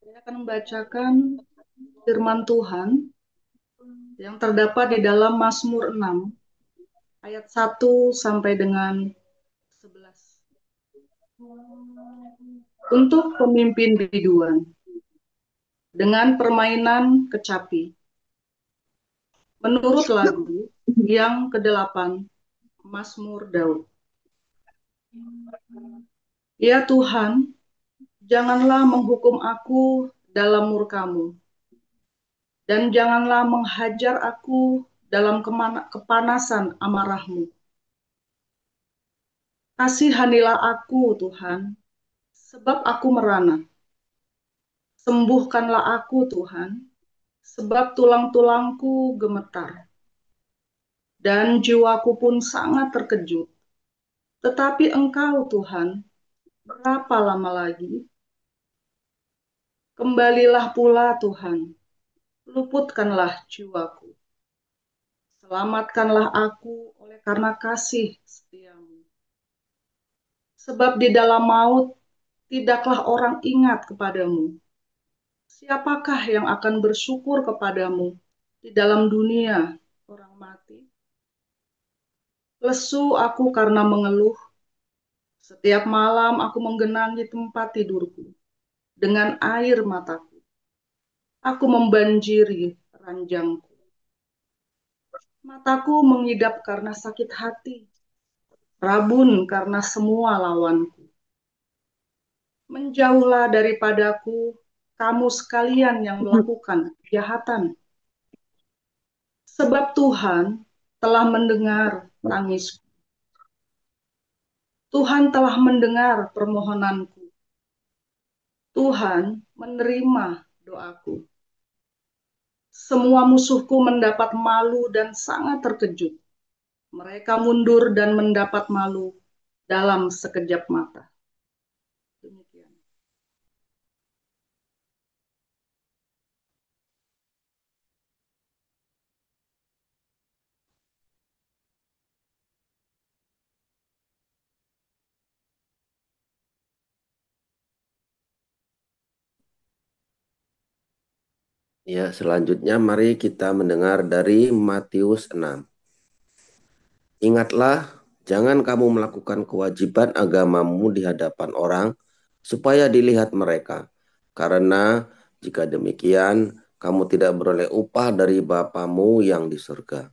Saya akan membacakan firman Tuhan yang terdapat di dalam Mazmur 6 ayat 1 sampai dengan 11. Untuk pemimpin biduan dengan permainan kecapi. Menurut lagu yang kedelapan, Mazmur Daud. Ya Tuhan, janganlah menghukum aku dalam murka-Mu, dan janganlah menghajar aku dalam kepanasan amarah-Mu. Kasihanilah aku, Tuhan, sebab aku merana. Sembuhkanlah aku, Tuhan, sebab tulang-tulangku gemetar, dan jiwaku pun sangat terkejut. Tetapi Engkau, Tuhan, berapa lama lagi? Kembalilah pula, Tuhan, luputkanlah jiwaku. Selamatkanlah aku oleh karena kasih setiamu. Sebab di dalam maut tidaklah orang ingat kepadamu. Siapakah yang akan bersyukur kepadamu di dalam dunia orang mati? Lesu aku karena mengeluh. Setiap malam aku menggenangi tempat tidurku dengan air mataku. Aku membanjiri ranjangku. Mataku mengidap karena sakit hati, rabun karena semua lawanku. Menjauhlah daripadaku, kamu sekalian yang melakukan kejahatan. Sebab Tuhan telah mendengar tangisku. Tuhan telah mendengar permohonanku. Tuhan menerima doaku. Semua musuhku mendapat malu dan sangat terkejut. Mereka mundur dan mendapat malu dalam sekejap mata. Demikian. Ya, selanjutnya mari kita mendengar dari Matius 6. Ingatlah, jangan kamu melakukan kewajiban agamamu di hadapan orang, supaya dilihat mereka. Karena jika demikian, kamu tidak beroleh upah dari Bapamu yang di surga.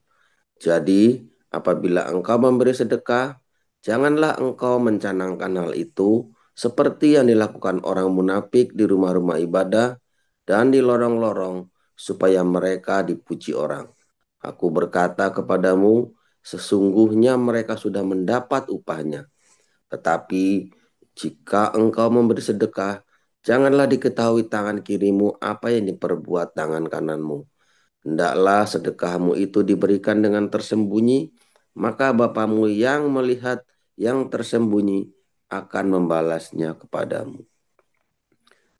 Jadi, apabila engkau memberi sedekah, janganlah engkau mencanangkan hal itu seperti yang dilakukan orang munafik di rumah-rumah ibadah dan di lorong-lorong, supaya mereka dipuji orang. Aku berkata kepadamu, sesungguhnya mereka sudah mendapat upahnya. Tetapi jika engkau memberi sedekah, janganlah diketahui tangan kirimu apa yang diperbuat tangan kananmu. Hendaklah sedekahmu itu diberikan dengan tersembunyi, maka Bapamu yang melihat yang tersembunyi akan membalasnya kepadamu.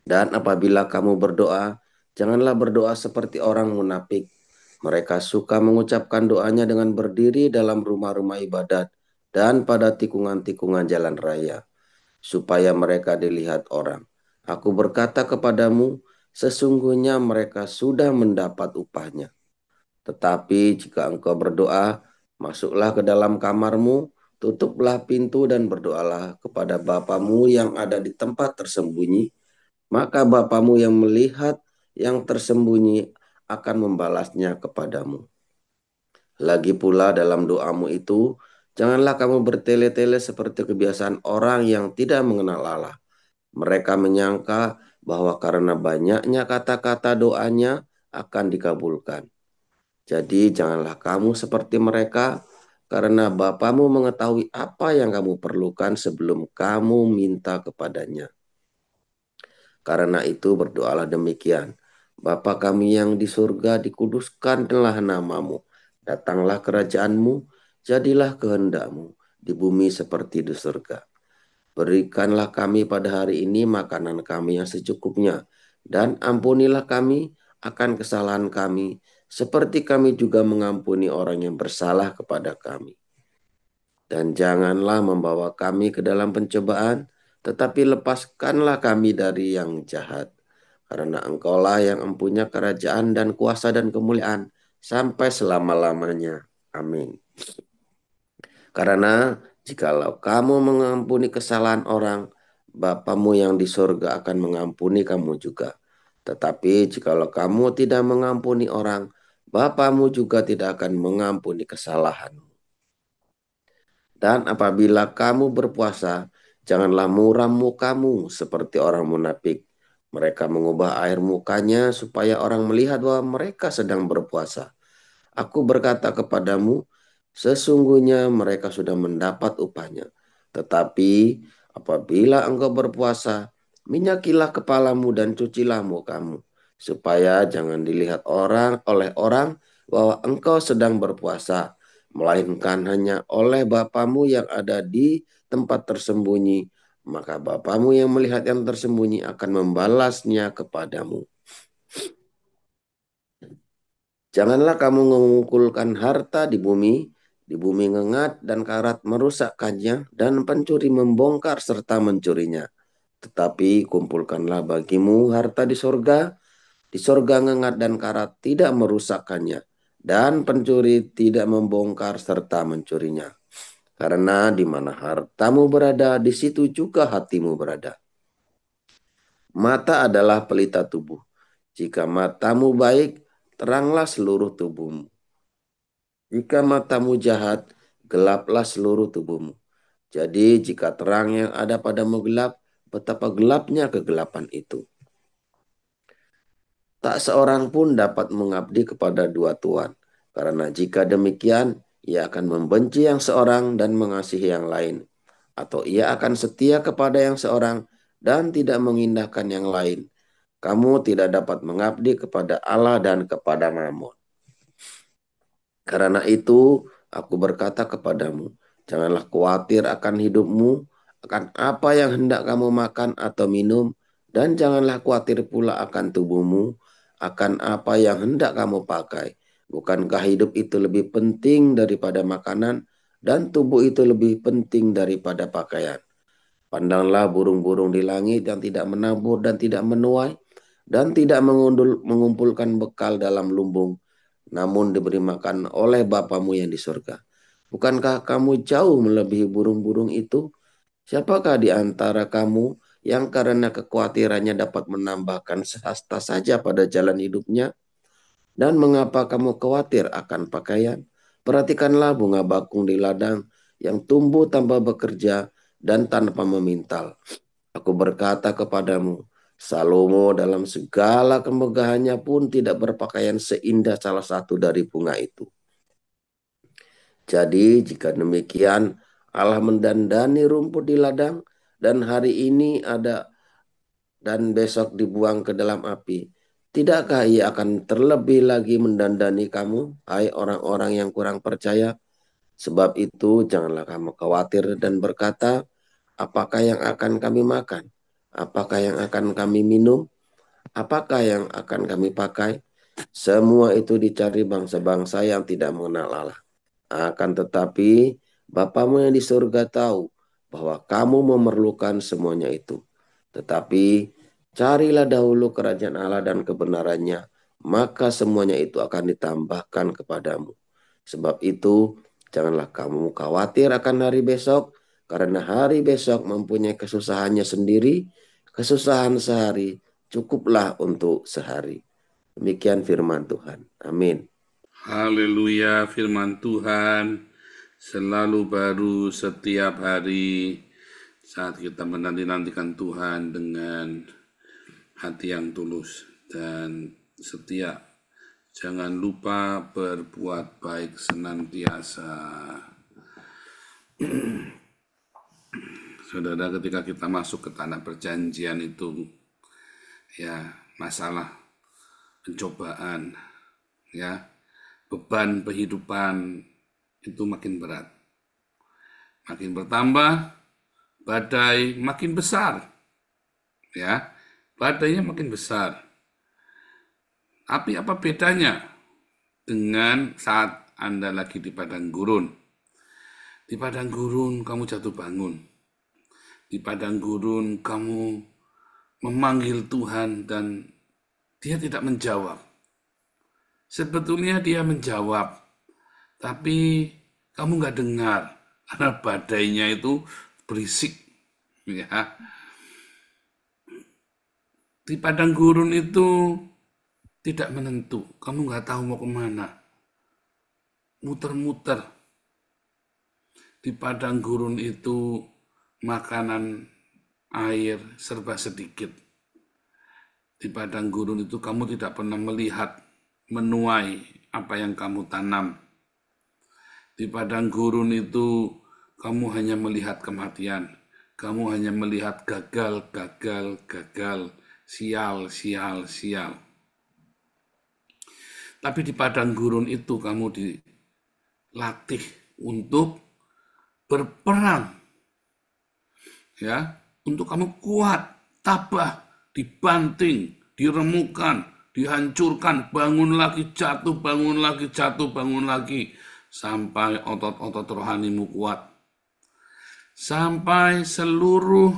Dan apabila kamu berdoa, janganlah berdoa seperti orang munafik. Mereka suka mengucapkan doanya dengan berdiri dalam rumah-rumah ibadat dan pada tikungan-tikungan jalan raya, supaya mereka dilihat orang. Aku berkata kepadamu, sesungguhnya mereka sudah mendapat upahnya. Tetapi jika engkau berdoa, masuklah ke dalam kamarmu, tutuplah pintu dan berdoalah kepada Bapamu yang ada di tempat tersembunyi, maka Bapamu yang melihat yang tersembunyi akan membalasnya kepadamu. Lagi pula dalam doamu itu, janganlah kamu bertele-tele seperti kebiasaan orang yang tidak mengenal Allah. Mereka menyangka bahwa karena banyaknya kata-kata doanya akan dikabulkan. Jadi janganlah kamu seperti mereka, karena Bapamu mengetahui apa yang kamu perlukan sebelum kamu minta kepadanya. Karena itu berdoalah demikian. Bapa kami yang di surga, dikuduskanlah namamu. Datanglah kerajaanmu, jadilah kehendakmu di bumi seperti di surga. Berikanlah kami pada hari ini makanan kami yang secukupnya. Dan ampunilah kami akan kesalahan kami, seperti kami juga mengampuni orang yang bersalah kepada kami. Dan janganlah membawa kami ke dalam pencobaan, tetapi lepaskanlah kami dari yang jahat. karena Engkaulah yang mempunyai kerajaan dan kuasa dan kemuliaan sampai selama-lamanya. Amin. Karena jikalau kamu mengampuni kesalahan orang, Bapamu yang di surga akan mengampuni kamu juga. Tetapi jikalau kamu tidak mengampuni orang, Bapamu juga tidak akan mengampuni kesalahan. Dan apabila kamu berpuasa, janganlah muram mukamu seperti orang munafik. Mereka mengubah air mukanya supaya orang melihat bahwa mereka sedang berpuasa. Aku berkata kepadamu, sesungguhnya mereka sudah mendapat upahnya. Tetapi apabila engkau berpuasa, minyakilah kepalamu dan cucilah mukamu, supaya jangan dilihat orang oleh orang bahwa engkau sedang berpuasa, melainkan hanya oleh Bapamu yang ada di tempat tersembunyi. Maka Bapamu yang melihat yang tersembunyi akan membalasnya kepadamu. Janganlah kamu mengumpulkan harta di bumi ngengat dan karat merusakkannya, dan pencuri membongkar serta mencurinya. Tetapi kumpulkanlah bagimu harta di sorga ngengat dan karat tidak merusakkannya, dan pencuri tidak membongkar serta mencurinya. Karena di mana hartamu berada, di situ juga hatimu berada. Mata adalah pelita tubuh. Jika matamu baik, teranglah seluruh tubuhmu. Jika matamu jahat, gelaplah seluruh tubuhmu. Jadi jika terang yang ada padamu gelap, betapa gelapnya kegelapan itu. Tak seorang pun dapat mengabdi kepada dua tuan. Karena jika demikian, ia akan membenci yang seorang dan mengasihi yang lain. Atau ia akan setia kepada yang seorang dan tidak mengindahkan yang lain. Kamu tidak dapat mengabdi kepada Allah dan kepada Mammon. Karena itu, aku berkata kepadamu, janganlah khawatir akan hidupmu, akan apa yang hendak kamu makan atau minum, dan janganlah khawatir pula akan tubuhmu, akan apa yang hendak kamu pakai. Bukankah hidup itu lebih penting daripada makanan, dan tubuh itu lebih penting daripada pakaian? Pandanglah burung-burung di langit yang tidak menabur dan tidak menuai, dan tidak mengumpulkan bekal dalam lumbung, namun diberi makan oleh Bapamu yang di surga. Bukankah kamu jauh melebihi burung-burung itu? Siapakah di antara kamu yang karena kekhawatirannya dapat menambahkan sehasta saja pada jalan hidupnya? Dan mengapa kamu khawatir akan pakaian? Perhatikanlah bunga bakung di ladang yang tumbuh tanpa bekerja dan tanpa memintal. Aku berkata kepadamu, Salomo dalam segala kemegahannya pun tidak berpakaian seindah salah satu dari bunga itu. Jadi jika demikian, Allah mendandani rumput di ladang, dan hari ini ada dan besok dibuang ke dalam api. Tidakkah ia akan terlebih lagi mendandani kamu, hai orang-orang yang kurang percaya? Sebab itu janganlah kamu khawatir dan berkata, apakah yang akan kami makan? Apakah yang akan kami minum? Apakah yang akan kami pakai? Semua itu dicari bangsa-bangsa yang tidak mengenal Allah. Akan tetapi Bapamu yang di surga tahu bahwa kamu memerlukan semuanya itu. Tetapi carilah dahulu kerajaan Allah dan kebenarannya, maka semuanya itu akan ditambahkan kepadamu. Sebab itu, janganlah kamu khawatir akan hari besok, karena hari besok mempunyai kesusahannya sendiri. Kesusahan sehari cukuplah untuk sehari. Demikian firman Tuhan. Amin. Haleluya, firman Tuhan selalu baru setiap hari saat kita menanti-nantikan Tuhan dengan hati yang tulus dan setia. Jangan lupa berbuat baik senantiasa. Saudara, ketika kita masuk ke tanah perjanjian itu, ya masalah, pencobaan, ya beban kehidupan itu makin berat, makin bertambah, badai makin besar, ya badainya makin besar. Tapi apa bedanya dengan saat Anda lagi di padang gurun? Di padang gurun kamu jatuh bangun, di padang gurun kamu memanggil Tuhan dan dia tidak menjawab. Sebetulnya dia menjawab, tapi kamu nggak dengar karena badainya itu berisik. Ya, di padang gurun itu tidak menentu, kamu nggak tahu mau kemana, muter-muter. Di padang gurun itu makanan, air serba sedikit. Di padang gurun itu kamu tidak pernah melihat, menuai apa yang kamu tanam. Di padang gurun itu kamu hanya melihat kematian. Kamu hanya melihat gagal, gagal, gagal, sial, sial, sial. Tapi di padang gurun itu kamu dilatih untuk berperang. Ya, untuk kamu kuat, tabah, dibanting, diremukan, dihancurkan, bangun lagi, jatuh, bangun lagi, jatuh, bangun lagi, sampai otot-otot rohanimu kuat. Sampai seluruh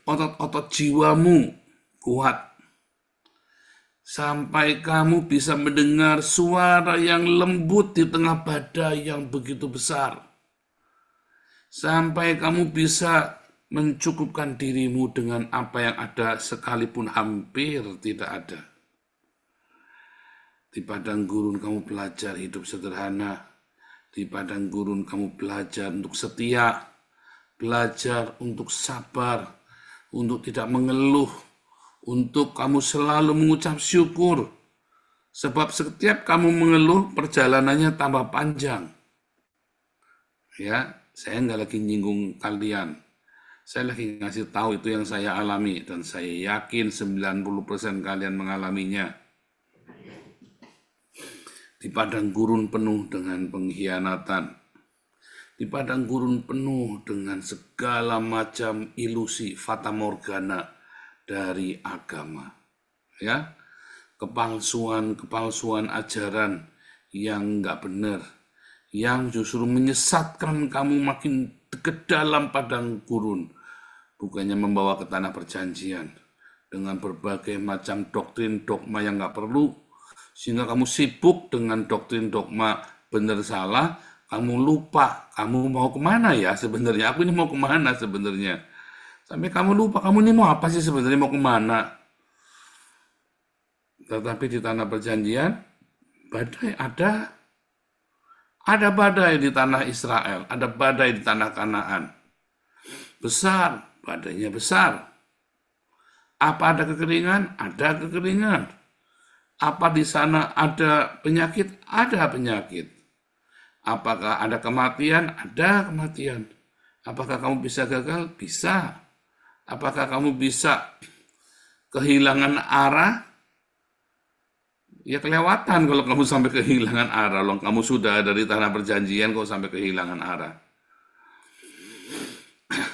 otot-otot jiwamu kuat. Sampai kamu bisa mendengar suara yang lembut di tengah badai yang begitu besar. Sampai kamu bisa mencukupkan dirimu dengan apa yang ada sekalipun hampir tidak ada. Di padang gurun kamu belajar hidup sederhana. Di padang gurun kamu belajar untuk setia, belajar untuk sabar, untuk tidak mengeluh, untuk kamu selalu mengucap syukur. Sebab setiap kamu mengeluh, perjalanannya tambah panjang. Ya, saya nggak lagi nyinggung kalian. Saya lagi ngasih tahu itu yang saya alami, dan saya yakin 90% kalian mengalaminya. Di padang gurun penuh dengan pengkhianatan. Di padang gurun penuh dengan segala macam ilusi fatamorgana dari agama. Ya, kepalsuan ajaran yang nggak benar, yang justru menyesatkan kamu makin ke dalam padang gurun, bukannya membawa ke tanah perjanjian dengan berbagai macam doktrin dogma yang nggak perlu, sehingga kamu sibuk dengan doktrin dogma benar salah, kamu lupa kamu mau kemana ya sebenarnya, aku ini mau kemana sebenarnya, sampai kamu lupa kamu ini mau apa sih sebenarnya, mau kemana. Tetapi di tanah perjanjian badai ada badai di tanah Israel, ada badai di tanah Kanaan. Besar, badainya besar. Apa ada kekeringan? Ada kekeringan. Apa di sana ada penyakit? Ada penyakit. Apakah ada kematian? Ada kematian. Apakah kamu bisa gagal? Bisa. Apakah kamu bisa kehilangan arah? Ya kelewatan kalau kamu sampai kehilangan arah. Loh, kamu sudah dari tanah perjanjian kok sampai kehilangan arah.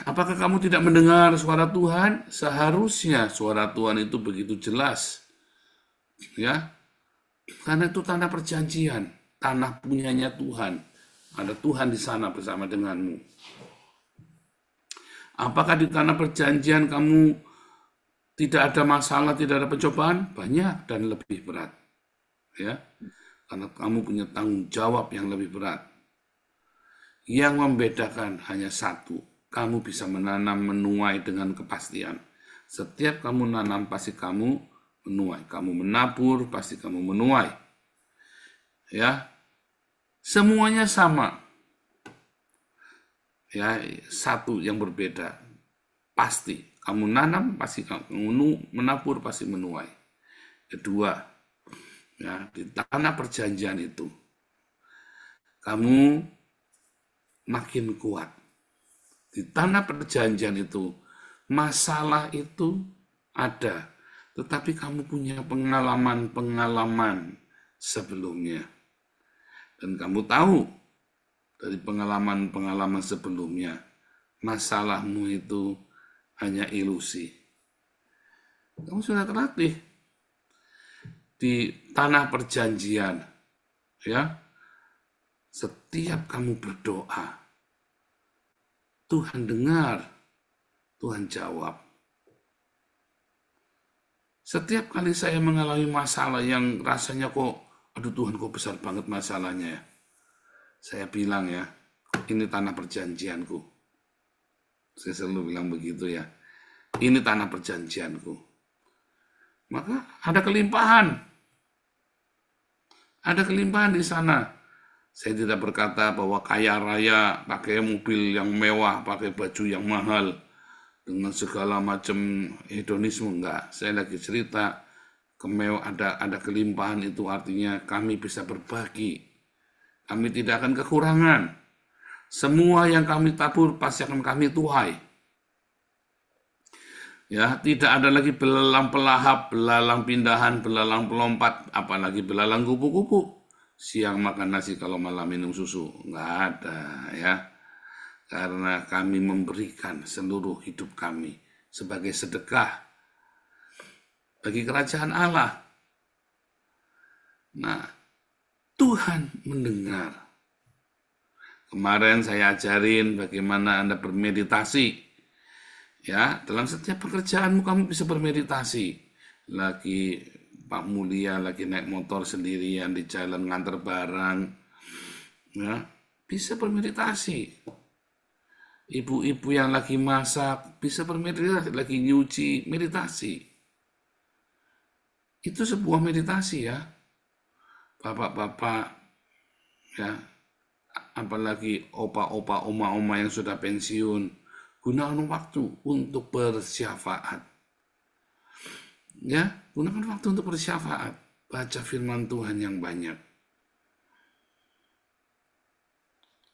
Apakah kamu tidak mendengar suara Tuhan? Seharusnya suara Tuhan itu begitu jelas. Ya, karena itu tanah perjanjian, tanah punyanya Tuhan. Ada Tuhan di sana bersama denganmu. Apakah di tanah perjanjian kamu tidak ada masalah, tidak ada pencobaan? Banyak dan lebih berat. Ya, karena kamu punya tanggung jawab yang lebih berat. Yang membedakan hanya satu, kamu bisa menanam menuai dengan kepastian. Setiap kamu nanam pasti kamu menuai, kamu menabur pasti kamu menuai. Ya, semuanya sama. Ya, satu yang berbeda pasti kamu nanam pasti kamu menabur pasti menuai. Kedua, ya, di tanah perjanjian itu kamu makin kuat. Di tanah perjanjian itu masalah itu ada, tetapi kamu punya pengalaman-pengalaman sebelumnya. Dan kamu tahu dari pengalaman-pengalaman sebelumnya, masalahmu itu hanya ilusi. Kamu sudah terlatih di tanah perjanjian, ya. Setiap kamu berdoa, Tuhan dengar, Tuhan jawab. Setiap kali saya mengalami masalah yang rasanya kok, aduh Tuhan kok besar banget masalahnya ya. Saya bilang ya, ini tanah perjanjianku. Saya selalu bilang begitu ya. Ini tanah perjanjianku. Maka ada kelimpahan. Ada kelimpahan di sana. Saya tidak berkata bahwa kaya raya, pakai mobil yang mewah, pakai baju yang mahal, dengan segala macam hedonisme, enggak. Saya lagi cerita ada kelimpahan, itu artinya kami bisa berbagi. Kami tidak akan kekurangan. Semua yang kami tabur pasti akan kami tuai. Ya, tidak ada lagi belalang pelahap, belalang pindahan, belalang pelompat, apalagi belalang kupu-kupu. Siang makan nasi, kalau malam minum susu. Enggak ada ya. Karena kami memberikan seluruh hidup kami sebagai sedekah bagi kerajaan Allah. Nah, Tuhan mendengar. Kemarin saya ajarin bagaimana Anda bermeditasi. Ya, dalam setiap pekerjaanmu kamu bisa bermeditasi. Lagi Pak Mulia lagi naik motor sendirian di jalan nganter barang. Ya, bisa bermeditasi. Ibu-ibu yang lagi masak bisa bermeditasi, lagi nyuci, meditasi. Itu sebuah meditasi ya. Bapak-bapak ya, apalagi opa-opa, oma-oma yang sudah pensiun, gunakan waktu untuk bersyafaat. Ya, gunakan waktu untuk bersyafaat. Baca firman Tuhan yang banyak.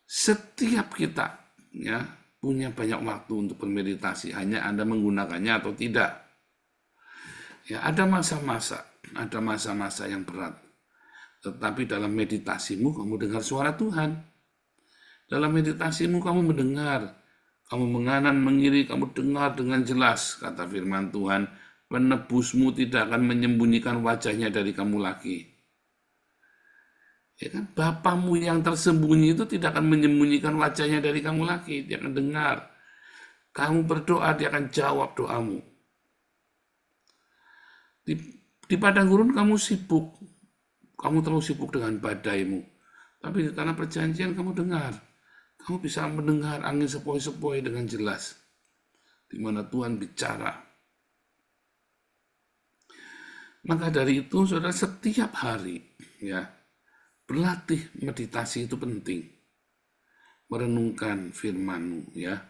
Setiap kita ya punya banyak waktu untuk bermeditasi, hanya Anda menggunakannya atau tidak. Ya, ada masa-masa yang berat. Tetapi dalam meditasimu kamu dengar suara Tuhan. Dalam meditasimu kamu mendengar. Kamu menganan, mengiri, kamu dengar dengan jelas. Kata firman Tuhan, penebusmu tidak akan menyembunyikan wajahnya dari kamu lagi. Ya kan? Bapamu yang tersembunyi itu tidak akan menyembunyikan wajahnya dari kamu lagi. Dia akan dengar. Kamu berdoa, dia akan jawab doamu. Di padang gurun kamu sibuk. Kamu terlalu sibuk dengan badaimu. Tapi di tanah perjanjian kamu dengar. Kamu bisa mendengar angin sepoi-sepoi dengan jelas. Di mana Tuhan bicara. Maka dari itu, saudara, setiap hari ya berlatih meditasi itu penting. Merenungkan firman-Mu ya.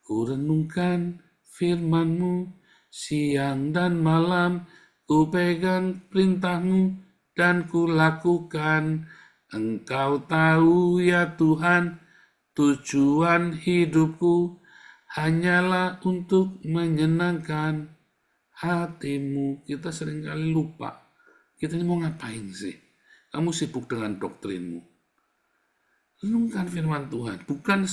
Ku renungkan firman-Mu siang dan malam, ku pegang perintah-Mu dan ku lakukan. Engkau tahu ya Tuhan, tujuan hidupku hanyalah untuk menyenangkan hatimu. Kita seringkali lupa. Kita ini mau ngapain sih? Kamu sibuk dengan doktrinmu. Renungkan firman Tuhan. Bukan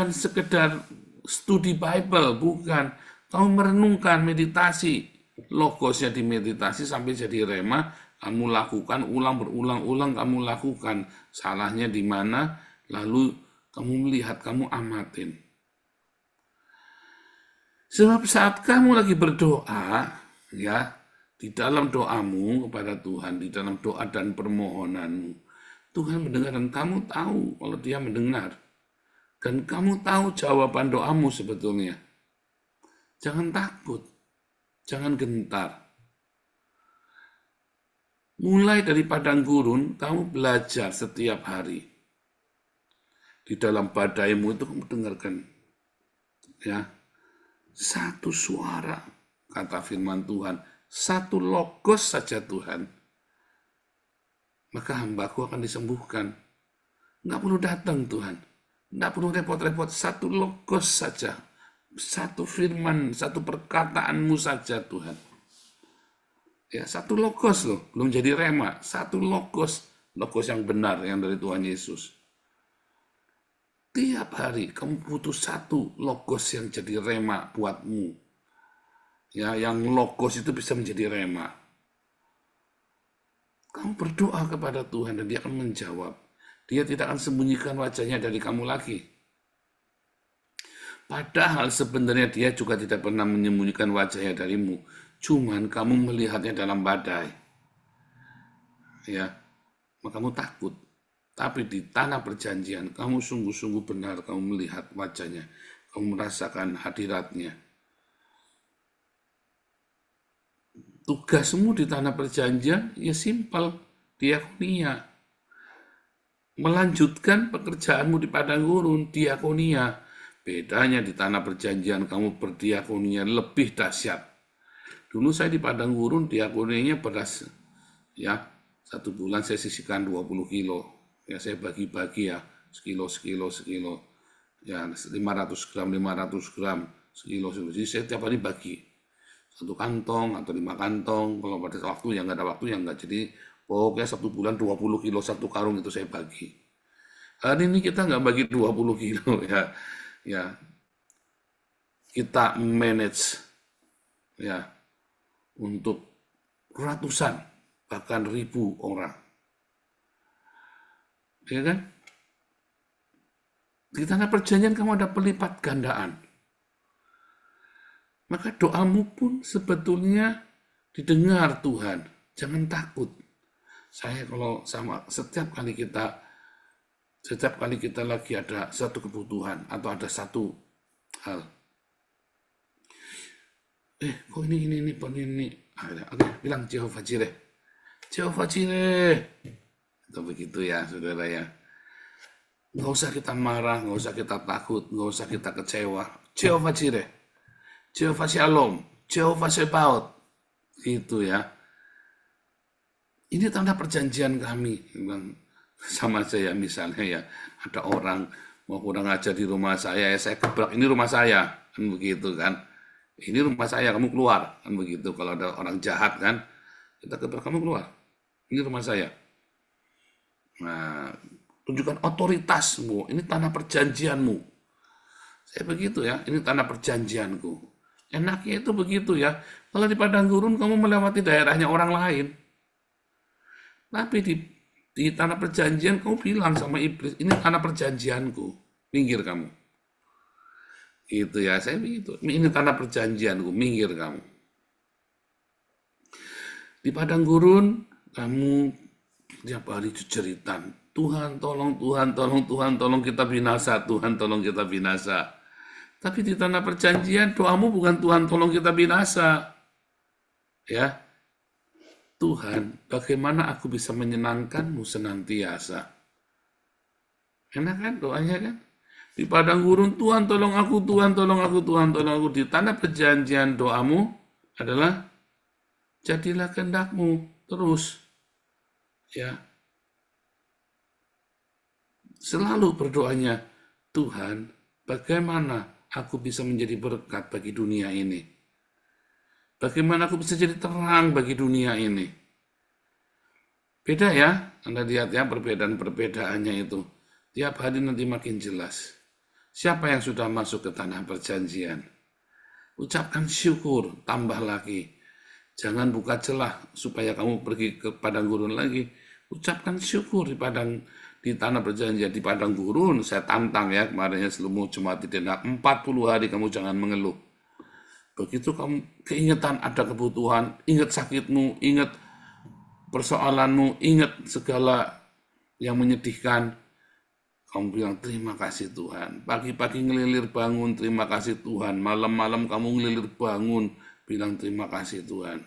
sekedar studi Bible, bukan. Kamu merenungkan, meditasi. Logosnya dimeditasi sampai jadi rema. Kamu lakukan, berulang-ulang kamu lakukan. Salahnya di mana? Lalu kamu melihat, kamu amatin. Sebab saat kamu lagi berdoa, ya, di dalam doamu kepada Tuhan, di dalam doa dan permohonanmu, Tuhan mendengar dan kamu tahu kalau Dia mendengar. Dan kamu tahu jawaban doamu sebetulnya. Jangan takut, jangan gentar. Mulai dari padang gurun, kamu belajar setiap hari. Di dalam badaimu itu kamu dengarkan. Ya, satu suara, kata firman Tuhan. Satu logos saja Tuhan. Maka hambaku akan disembuhkan. Nggak perlu datang Tuhan. Nggak perlu repot-repot. Satu logos saja. Satu firman, satu perkataanmu saja Tuhan. Ya, satu logos loh, belum jadi rema. Satu logos yang benar yang dari Tuhan Yesus. Tiap hari kamu butuh satu logos yang jadi rema buatmu. Ya, yang logos itu bisa menjadi rema. Kamu berdoa kepada Tuhan dan Dia akan menjawab. Dia tidak akan sembunyikan wajahnya dari kamu lagi. Padahal sebenarnya dia juga tidak pernah menyembunyikan wajahnya darimu. Cuman kamu melihatnya dalam badai. Ya, maka kamu takut. Tapi di tanah perjanjian, kamu sungguh-sungguh benar, kamu melihat wajahnya. Kamu merasakan hadiratnya. Tugasmu di tanah perjanjian, ya simpel, diakonia. Melanjutkan pekerjaanmu di padang gurun, diakonia. Bedanya di tanah perjanjian, kamu berdiakonia lebih dahsyat. Dulu saya di padang gurun, diakonianya beras. Ya, 1 bulan saya sisihkan 20 kilo. Ya, saya bagi-bagi ya, sekilo, ya 500 gram, sekilo. Jadi saya tiap hari bagi 1 kantong atau 5 kantong. Kalau pada waktu yang nggak ada waktu yang nggak. Jadi pokoknya 1 bulan 20 kilo 1 karung itu saya bagi. Hari ini kita nggak bagi 20 kilo ya, ya kita manage ya untuk ratusan bahkan ribu orang. Ya kan? Di tanah perjanjian kamu ada pelipat gandaan. Maka doamu pun sebetulnya didengar Tuhan. Jangan takut. Saya kalau setiap kali kita lagi ada satu kebutuhan atau ada satu hal. Kok ini. Oke, bilang Jehovah Jireh. Jehovah Jireh. Itu begitu ya, saudara ya. Nggak usah kita marah, nggak usah kita takut, nggak usah kita kecewa. Jehovah Jireh, Jehovah Shalom, Jehovah Sebaot. Gitu ya. Ini tanda perjanjian kami. Sama saya misalnya ya, ada orang mau kurang ajar di rumah saya, ya saya gebrak, ini rumah saya. Kan begitu kan. Ini rumah saya, kamu keluar. Kan begitu, kalau ada orang jahat kan, kita gebrak, kamu keluar. Ini rumah saya. Nah, tunjukkan otoritasmu, ini tanah perjanjianmu. Saya begitu ya, ini tanah perjanjianku. Enaknya itu begitu ya. Kalau di padang gurun kamu melewati daerahnya orang lain. Tapi di tanah perjanjian kamu bilang sama iblis, ini tanah perjanjianku, minggir kamu. Gitu ya, saya begitu. Ini tanah perjanjianku, minggir kamu. Di padang gurun kamu tiap hari jeritan, Tuhan tolong kita binasa, Tuhan tolong kita binasa. Tapi di tanah perjanjian doamu bukan Tuhan tolong kita binasa. Ya. Tuhan, bagaimana aku bisa menyenangkanmu senantiasa? Enak kan doanya kan? Di padang gurun, Tuhan tolong aku, Tuhan tolong aku, Tuhan tolong aku. Di tanah perjanjian doamu adalah jadilah kehendakmu terus. Ya, selalu berdoanya, Tuhan, bagaimana aku bisa menjadi berkat bagi dunia ini? Bagaimana aku bisa jadi terang bagi dunia ini? Beda ya, Anda lihat ya perbedaan-perbedaannya itu. Tiap hari nanti makin jelas. Siapa yang sudah masuk ke tanah perjanjian? Ucapkan syukur, tambah lagi. Jangan buka celah supaya kamu pergi ke padang gurun lagi. Ucapkan syukur di tanah perjanjian, di padang gurun. Saya tantang ya kemarinnya seluruh jemaat di Denhak 40 hari kamu jangan mengeluh. Begitu kamu keingetan ada kebutuhan, ingat sakitmu, ingat persoalanmu, ingat segala yang menyedihkan, kamu bilang terima kasih Tuhan. Pagi-pagi ngelilir bangun, terima kasih Tuhan. Malam-malam kamu ngelilir bangun, bilang terima kasih Tuhan.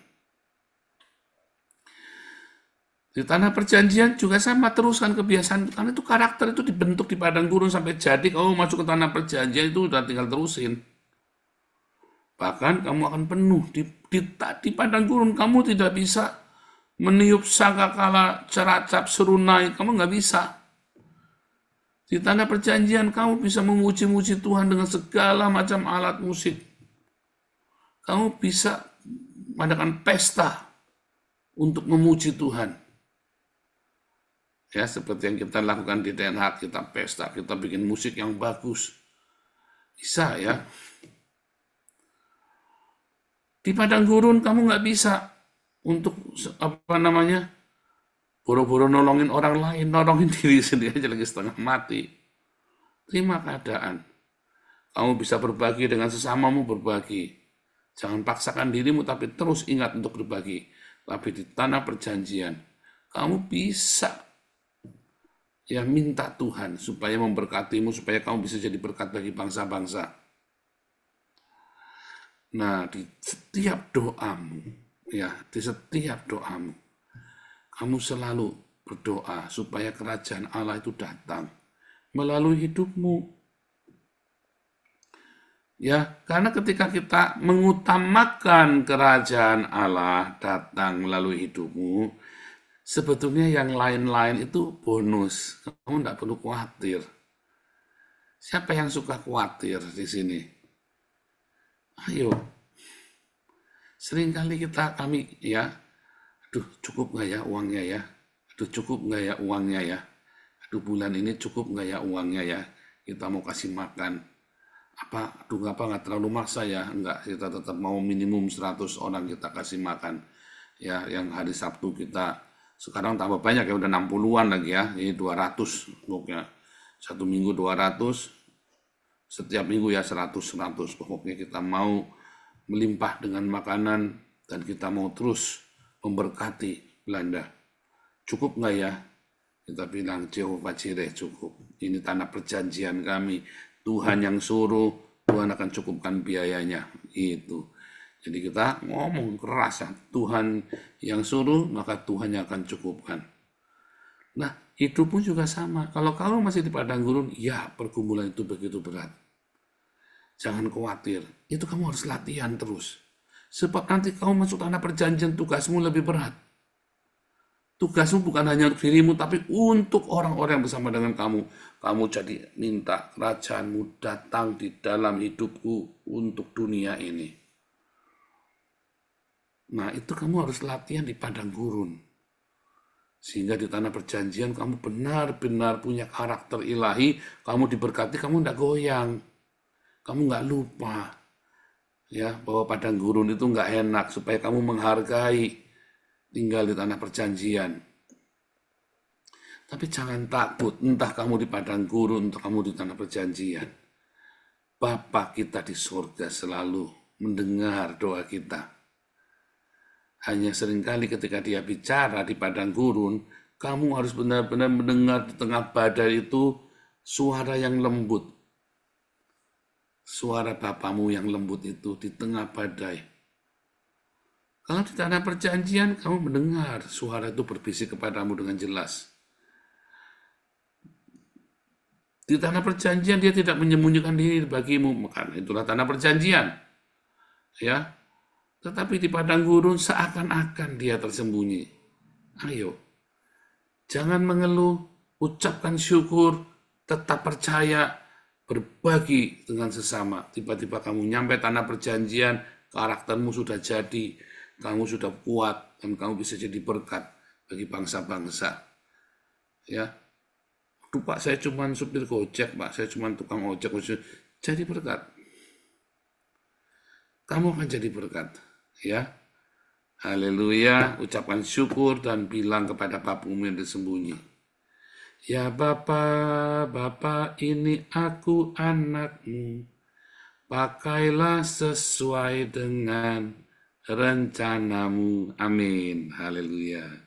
Di tanah perjanjian juga sama, teruskan kebiasaan. Karena itu karakter itu dibentuk di padang gurun sampai jadi kamu masuk ke tanah perjanjian itu udah tinggal terusin. Bahkan kamu akan penuh. Di padang gurun kamu tidak bisa meniup sangkakala, ceracap, serunai. Kamu nggak bisa. Di tanah perjanjian kamu bisa memuji-muji Tuhan dengan segala macam alat musik. Kamu bisa mengadakan pesta untuk memuji Tuhan. Ya, seperti yang kita lakukan di Denhak, kita pesta, kita bikin musik yang bagus. Bisa ya. Di padang gurun kamu nggak bisa untuk boro-boro nolongin orang lain, nolongin diri sendiri aja lagi setengah mati. Terima keadaan. Kamu bisa berbagi dengan sesamamu, berbagi. Jangan paksakan dirimu, tapi terus ingat untuk berbagi. Tapi di tanah perjanjian, kamu bisa ya minta Tuhan supaya memberkatimu, supaya kamu bisa jadi berkat bagi bangsa-bangsa. Nah, di setiap doamu, kamu selalu berdoa supaya kerajaan Allah itu datang melalui hidupmu. Ya, karena ketika kita mengutamakan kerajaan Allah datang melalui hidupmu, sebetulnya yang lain-lain itu bonus. Kamu tidak perlu khawatir. Siapa yang suka khawatir di sini? Ayo. Seringkali kami ya, aduh cukup nggak ya uangnya ya? Aduh cukup nggak ya uangnya ya? Aduh bulan ini cukup nggak ya uangnya ya? Kita mau kasih makan. Aduh nggak terlalu maksa ya? Enggak, kita tetap mau minimum 100 orang kita kasih makan. Ya, yang hari Sabtu kita sekarang tambah banyak ya, udah 60-an lagi ya, ini 200 pokoknya. Satu minggu 200, setiap minggu ya 100. Pokoknya kita mau melimpah dengan makanan dan kita mau terus memberkati Belanda. Cukup nggak ya? Kita bilang Jehovah Jireh cukup. Ini tanah perjanjian kami. Tuhan yang suruh, Tuhan akan cukupkan biayanya. Itu. Jadi kita ngomong keras ya. Tuhan yang suruh, maka Tuhan yang akan cukupkan. Nah, hidupmu juga sama. Kalau kamu masih di padang gurun, ya pergumulan itu begitu berat. Jangan khawatir, itu kamu harus latihan terus. Sebab nanti kamu masuk tanah perjanjian, tugasmu lebih berat. Tugasmu bukan hanya untuk dirimu, tapi untuk orang-orang yang bersama dengan kamu. Kamu jadi minta kerajaanmu datang di dalam hidupku untuk dunia ini. Nah, itu kamu harus latihan di padang gurun. Sehingga di tanah perjanjian kamu benar-benar punya karakter ilahi, kamu diberkati, kamu tidak goyang. Kamu nggak lupa ya bahwa padang gurun itu nggak enak, supaya kamu menghargai tinggal di tanah perjanjian. Tapi jangan takut, entah kamu di padang gurun, entah kamu di tanah perjanjian. Bapa kita di surga selalu mendengar doa kita. Hanya seringkali ketika dia bicara di padang gurun, kamu harus benar-benar mendengar di tengah badai itu suara yang lembut. Suara Bapamu yang lembut itu di tengah badai. Kalau di tanah perjanjian, kamu mendengar suara itu berbisik kepadamu dengan jelas. Di tanah perjanjian dia tidak menyembunyikan diri bagimu, maka itulah tanah perjanjian. Ya. Tetapi di padang gurun seakan-akan dia tersembunyi. Ayo. Jangan mengeluh, ucapkan syukur, tetap percaya, berbagi dengan sesama. Tiba-tiba kamu nyampe tanah perjanjian, karaktermu sudah jadi, kamu sudah kuat, dan kamu bisa jadi berkat bagi bangsa-bangsa. Ya, aduh Pak, saya cuma supir gojek, Pak, saya cuma tukang ojek, jadi berkat. Kamu akan jadi berkat, ya. Haleluya, ucapkan syukur dan bilang kepada Bapamu yang tersembunyi. Ya Bapa, Bapa ini aku anakmu, pakailah sesuai dengan rencanamu. Amin. Haleluya.